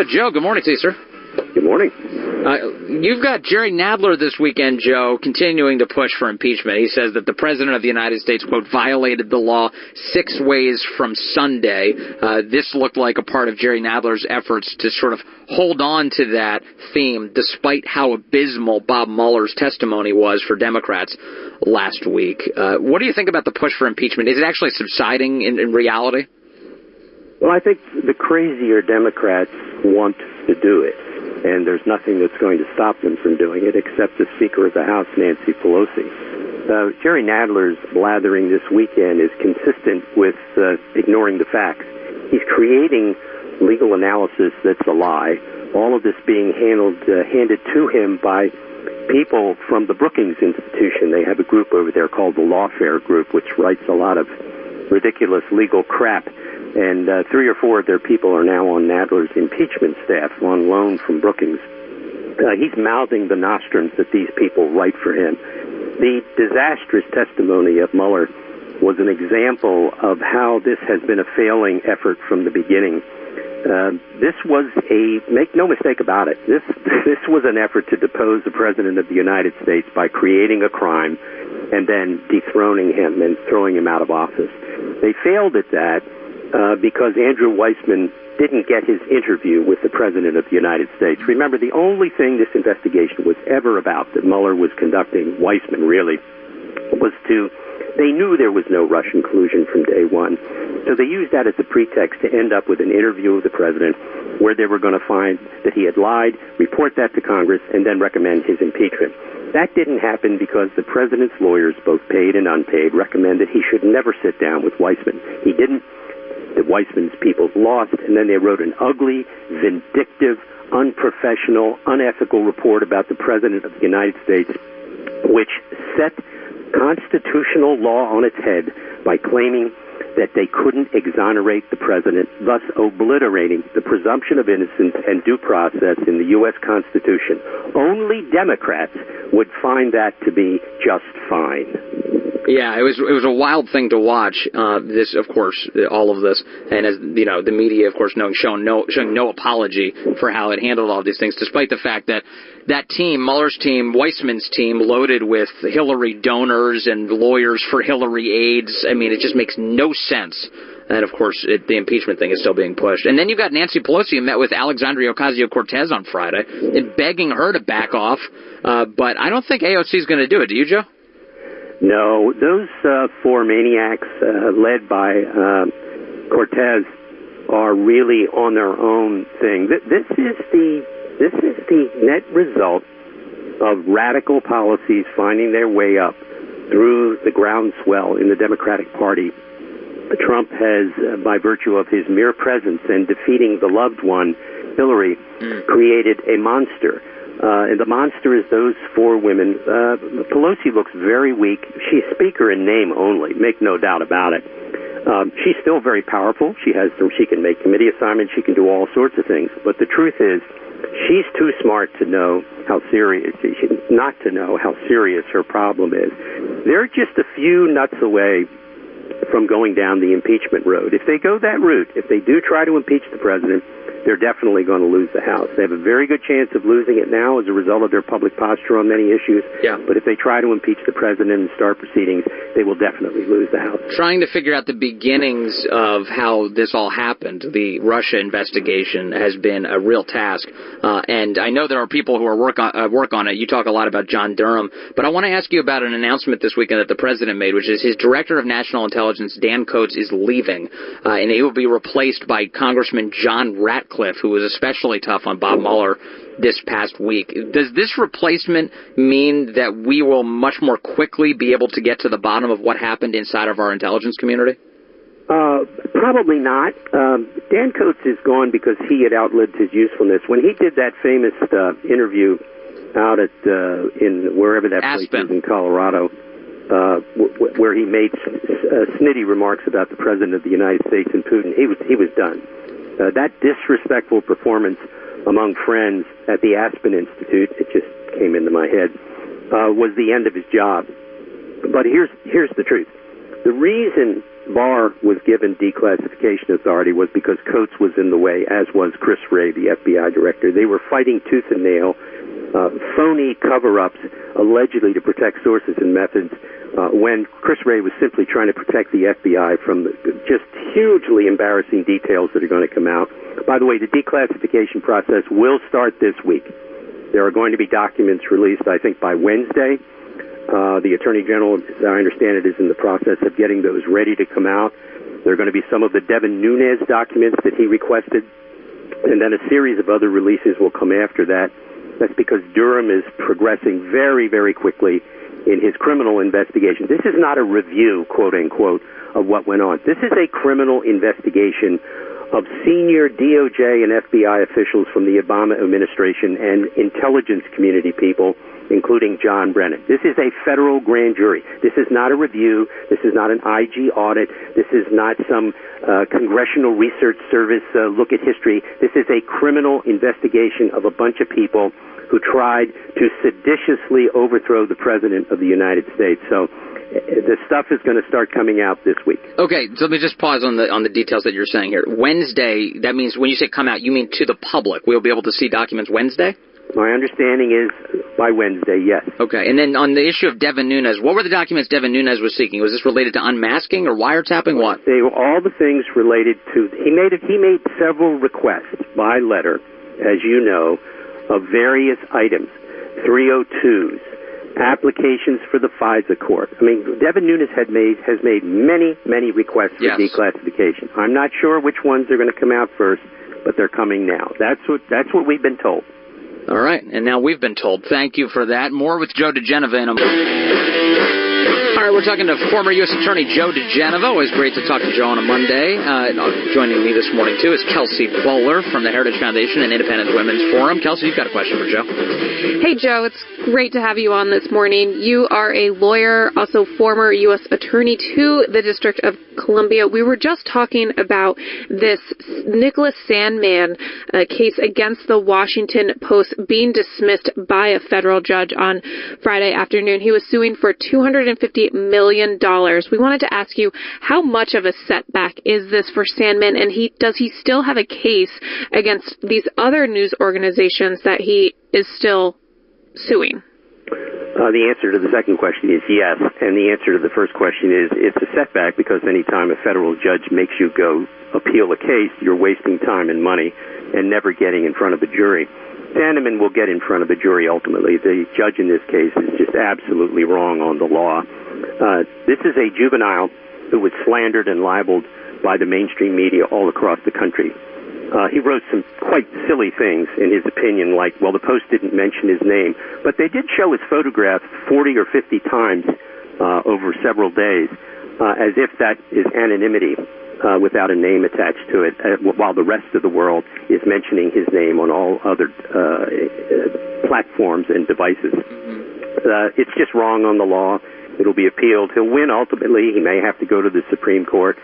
Joe, good morning to you, sir. Good morning. You've got Jerry Nadler this weekend, Joe, continuing to push for impeachment. He says that the President of the United States, quote, violated the law 6 ways from Sunday. This looked like a part of Jerry Nadler's efforts to sort of hold on to that theme, despite how abysmal Bob Mueller's testimony was for Democrats last week. What do you think about the push for impeachment? Is it actually subsiding in reality? Well, I think the crazier Democrats want to do it, and there's nothing that's going to stop them from doing it except the Speaker of the House, Nancy Pelosi. Jerry Nadler's blathering this weekend is consistent with ignoring the facts. He's creating legal analysis that's a lie, all of this being handed to him by people from the Brookings Institution. They have a group over there called the Lawfare Group, which writes a lot of ridiculous legal crap. And 3 or 4 of their people are now on Nadler's impeachment staff on loan from Brookings. He's mouthing the nostrums that these people write for him. The disastrous testimony of Mueller was an example of how this has been a failing effort from the beginning. This was make no mistake about it, this was an effort to depose the President of the United States by creating a crime and then dethroning him and throwing him out of office. They failed at that because Andrew Weissman didn't get his interview with the President of the United States. Remember, the only thing this investigation was ever about that Mueller was conducting, Weissman really, was they knew there was no Russian collusion from day one, so they used that as a pretext to end up with an interview of the President where they were going to find that he had lied, report that to Congress, and then recommend his impeachment. That didn't happen because the President's lawyers, both paid and unpaid, recommended he should never sit down with Weissman. He didn't. The Weissman's people lost, and then they wrote an ugly, vindictive, unprofessional, unethical report about the President of the United States, which set constitutional law on its head by claiming that they couldn't exonerate the President, thus obliterating the presumption of innocence and due process in the U.S. Constitution. Only Democrats would find that to be just fine. Yeah, it was a wild thing to watch. This, of course, all of this, and as you know, the media, of course, showing no apology for how it handled all of these things, despite the fact that that team, Mueller's team, Weissman's team, loaded with Hillary donors and lawyers for Hillary aides. I mean, it just makes no sense. And, of course, the impeachment thing is still being pushed. And then you've got Nancy Pelosi, who met with Alexandria Ocasio-Cortez on Friday, and begging her to back off. But I don't think AOC is going to do it. Do you, Joe? No, those 4 maniacs led by Cortez are really on their own thing. This is the net result of radical policies finding their way up through the groundswell in the Democratic Party. Trump has, by virtue of his mere presence and defeating the loved one, Hillary, created a monster. And the monster is those 4 women. Pelosi looks very weak. She's Speaker in name only, make no doubt about it. She's still very powerful. She can make committee assignments. She can do all sorts of things. But the truth is, she's too smart to know how serious, not to know how serious her problem is. They're just a few nuts away from going down the impeachment road. If they go that route, if they do try to impeach the President, they're definitely going to lose the House. They have a very good chance of losing it now as a result of their public posture on many issues. Yeah. But if they try to impeach the President and start proceedings, they will definitely lose the House. Trying to figure out the beginnings of how this all happened, the Russia investigation, has been a real task. And I know there are people who are work on it. You talk a lot about John Durham. But I want to ask you about an announcement this weekend that the President made, which is his Director of National Intelligence, Dan Coats, is leaving. And he will be replaced by Congressman John Ratcliffe, who was especially tough on Bob Mueller this past week. Does this replacement mean that we will much more quickly be able to get to the bottom of what happened inside of our intelligence community? Probably not. Dan Coats is gone because he had outlived his usefulness. When he did that famous interview out at in wherever that Aspen place is in Colorado, where he made snitty remarks about the President of the United States and Putin, he was done. That disrespectful performance among friends at the Aspen Institute, it just came into my head, was the end of his job. But here's the truth. The reason Barr was given declassification authority was because Coates was in the way, as was Chris Wray, the FBI director. They were fighting tooth and nail, phony cover-ups allegedly to protect sources and methods, when Chris Wray was simply trying to protect the FBI from the just hugely embarrassing details that are going to come out. By the way, the declassification process will start this week. There are going to be documents released, I think, by Wednesday. The Attorney General, as I understand it, is in the process of getting those ready to come out. There are going to be some of the Devin Nunes documents that he requested, and then a series of other releases will come after that. That's because Durham is progressing very, very quickly in his criminal investigation. This is not a review, quote-unquote, of what went on. This is a criminal investigation of senior DOJ and FBI officials from the Obama administration and intelligence community people, including John Brennan. This is a federal grand jury. This is not a review. This is not an IG audit. This is not some Congressional Research Service look at history. This is a criminal investigation of a bunch of people who tried to seditiously overthrow the President of the United States. So the stuff is going to start coming out this week. Okay, so let me just pause on the details that you're saying here. Wednesday, that means when you say come out, you mean to the public. We'll be able to see documents Wednesday? My understanding is by Wednesday, yes. Okay, and then on the issue of Devin Nunes, what were the documents Devin Nunes was seeking? Was this related to unmasking or wiretapping? What? They were all the things related to. He made several requests by letter, as you know, of various items, 302s, applications for the FISA court. I mean, Devin Nunes has made many requests for declassification. I'm not sure which ones are going to come out first, but they're coming now. That's what we've been told. All right, and now we've been told. Thank you for that. More with Joe diGenova in a moment. All right, we're talking to former U.S. Attorney Joe diGenova. Always great to talk to Joe on a Monday. Joining me this morning, too, is Kelsey Bowler from the Heritage Foundation and Independent Women's Forum. Kelsey, you've got a question for Joe. Hey, Joe. It's great to have you on this morning. You are a lawyer, also former U.S. Attorney to the District of Columbia. We were just talking about this Nicholas Sandmann case against the Washington Post being dismissed by a federal judge on Friday afternoon. He was suing for $250 million. We wanted to ask you, how much of a setback is this for Sandmann, and does he still have a case against these other news organizations that he is still suing? The answer to the second question is yes, and the answer to the first question is it's a setback because any time a federal judge makes you go appeal a case, you're wasting time and money and never getting in front of a jury. Sandmann will get in front of a jury ultimately. The judge in this case is just absolutely wrong on the law. This is a juvenile who was slandered and libeled by the mainstream media all across the country. He wrote some quite silly things in his opinion, like, well, the Post didn't mention his name, but they did show his photograph 40 or 50 times over several days, as if that is anonymity without a name attached to it, while the rest of the world is mentioning his name on all other platforms and devices. It's just wrong on the law. It'll be appealed. He'll win ultimately. He may have to go to the Supreme Court.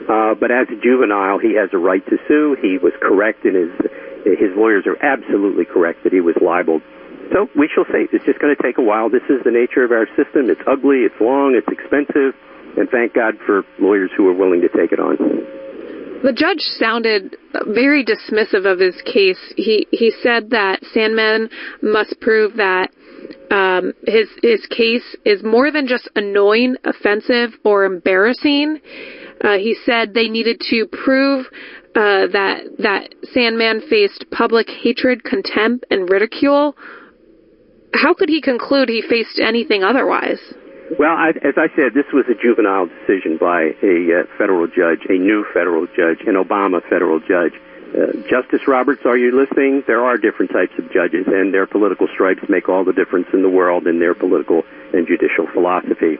But as a juvenile, he has a right to sue. He was correct, and his lawyers are absolutely correct that he was libeled. So we shall see. It's just going to take a while. This is the nature of our system. It's ugly, it's long, it's expensive, and thank God for lawyers who are willing to take it on. The judge sounded very dismissive of his case. He said that Sandmann must prove that his case is more than just annoying, offensive, or embarrassing. He said they needed to prove that Sandmann faced public hatred, contempt, and ridicule. How could he conclude he faced anything otherwise? Well, as I said, this was a juvenile decision by a federal judge, a new federal judge, an Obama federal judge. Justice Roberts, are you listening? There are different types of judges, and their political stripes make all the difference in the world in their political and judicial philosophy.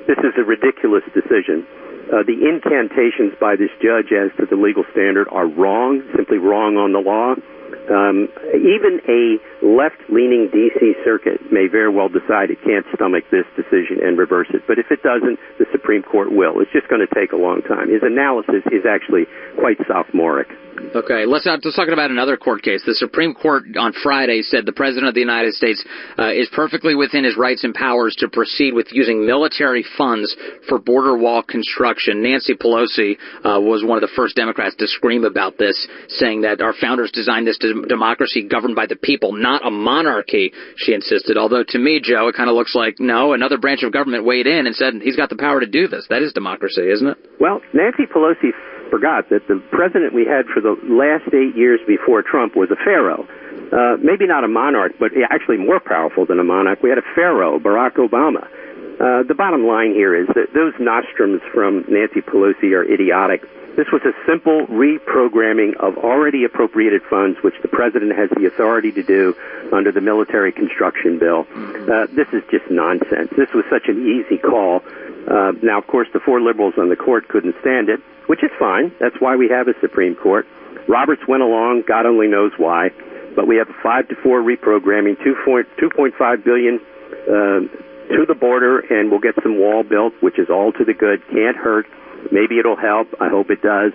This is a ridiculous decision. The incantations by this judge as to the legal standard are wrong, simply wrong on the law. Even a left-leaning D.C. circuit may very well decide it can't stomach this decision and reverse it. But if it doesn't, the Supreme Court will. It's just going to take a long time. His analysis is actually quite sophomoric. Okay, let's talk about another court case. The Supreme Court on Friday said the President of the United States is perfectly within his rights and powers to proceed with using military funds for border wall construction. Nancy Pelosi was one of the first Democrats to scream about this, saying that our founders designed this democracy governed by the people, not a monarchy, she insisted. Although to me, Joe, it kind of looks like, no, another branch of government weighed in and said he's got the power to do this. That is democracy, isn't it? Well, Nancy Pelosi forgot that the president we had for the last 8 years before Trump was a pharaoh. Maybe not a monarch, but actually more powerful than a monarch. We had a pharaoh, Barack Obama. The bottom line here is that those nostrums from Nancy Pelosi are idiotic. This was a simple reprogramming of already appropriated funds, which the president has the authority to do under the military construction bill. This is just nonsense. This was such an easy call. Now, of course, the 4 liberals on the court couldn't stand it, which is fine. That's why we have a Supreme Court. Roberts went along, God only knows why, but we have a 5-4 reprogramming, $2.5 billion to the border, and we'll get some wall built, which is all to the good, can't hurt. Maybe it'll help. I hope it does.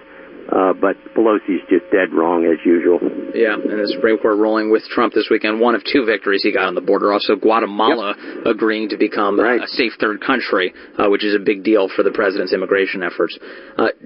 But Pelosi's just dead wrong, as usual. Yeah, and the Supreme Court ruling with Trump this weekend, one of 2 victories he got on the border. Also, Guatemala agreeing to become a safe third country, which is a big deal for the president's immigration efforts.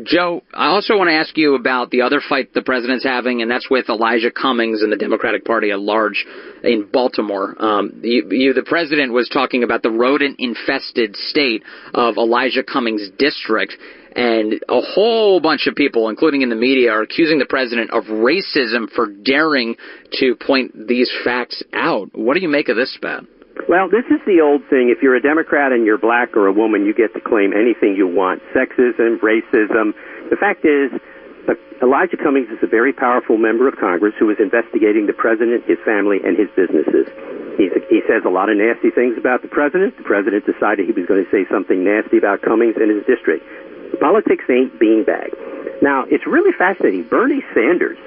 Joe, I also want to ask you about the other fight the president's having, and that's with Elijah Cummings and the Democratic Party at large in Baltimore. The president was talking about the rodent-infested state of Elijah Cummings' district, and a whole bunch of people, including in the media, are accusing the president of racism for daring to point these facts out. What do you make of this, Pat? Well, this is the old thing. If you're a Democrat and you're black or a woman, you get to claim anything you want. Sexism, racism. The fact is, Elijah Cummings is a very powerful member of Congress who is investigating the president, his family, and his businesses. He says a lot of nasty things about the president. The president decided he was going to say something nasty about Cummings and his district. Politics ain't beanbag. Now, it's really fascinating. Bernie Sanders,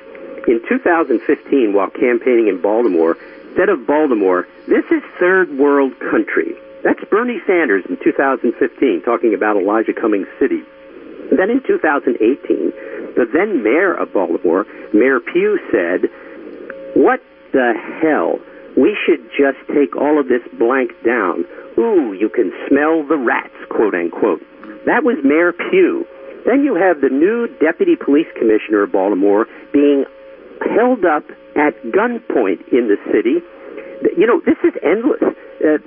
in 2015, while campaigning in Baltimore, said of Baltimore, this is third world country. That's Bernie Sanders in 2015, talking about Elijah Cummings City. Then in 2018, the then mayor of Baltimore, Mayor Pugh, said, what the hell? We should just take all of this blank down. Ooh, you can smell the rats, quote unquote. That was Mayor Pugh. Then you have the new deputy police commissioner of Baltimore being held up at gunpoint in the city. You know, this is endless.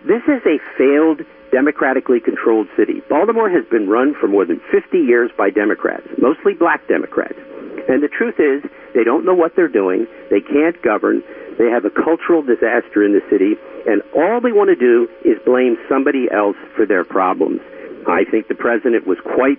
This is a failed, democratically controlled city. Baltimore has been run for more than 50 years by Democrats, mostly black Democrats. And the truth is, they don't know what they're doing. They can't govern. They have a cultural disaster in the city. And all they want to do is blame somebody else for their problems. I think the president was quite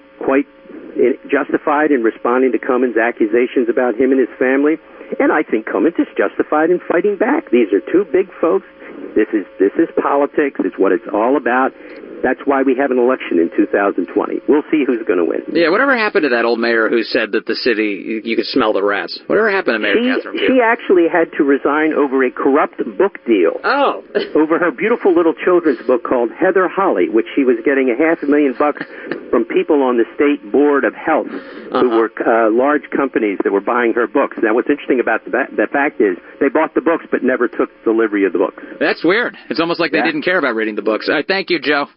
justified in responding to Cummings' accusations about him and his family, and I think Cummings is justified in fighting back. These are 2 big folks. This is politics. It's what it's all about. That's why we have an election in 2020. We'll see who's going to win. Yeah, whatever happened to that old mayor who said that the city, you could smell the rats? Whatever happened to Mayor Catherine Pugh? She actually had to resign over a corrupt book deal. Oh. Over her beautiful little children's book called Heather Holly, which she was getting $500,000 from people on the State Board of Health who were large companies that were buying her books. Now, what's interesting about the fact is they bought the books but never took delivery of the books. That's weird. It's almost like they didn't care about reading the books. All right, thank you, Joe.